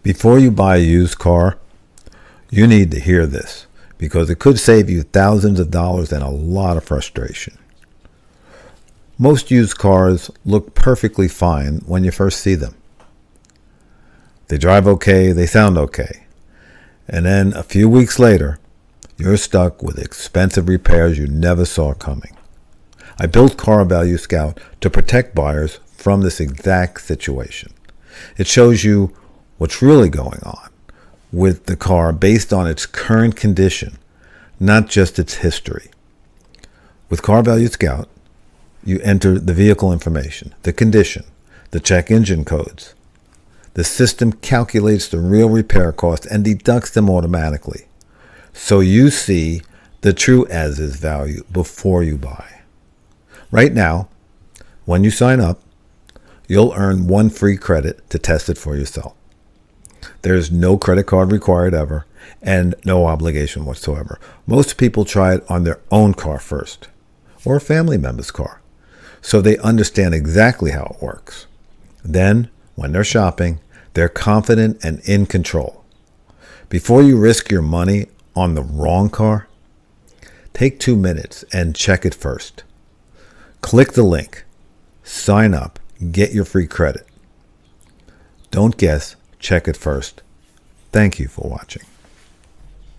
Before you buy a used car, you need to hear this because it could save you thousands of dollars and a lot of frustration. Most used cars look perfectly fine when you first see them. They drive okay, they sound okay. And then a few weeks later, you're stuck with expensive repairs you never saw coming. I built Car Value Scout to protect buyers from this exact situation. It shows you what's really going on with the car based on its current condition, not just its history. With Car Value Scout, you enter the vehicle information, the condition, the check engine codes. The system calculates the real repair cost and deducts them automatically. So you see the true as-is value before you buy. Right now, when you sign up, you'll earn 1 free credit to test it for yourself. There's no credit card required ever and no obligation whatsoever. Most people try it on their own car first or a family member's car, so they understand exactly how it works. Then, when they're shopping, they're confident and in control. Before you risk your money on the wrong car, take 2 minutes and check it first. Click the link, sign up, get your free credit. Don't guess, check it first. Thank you for watching.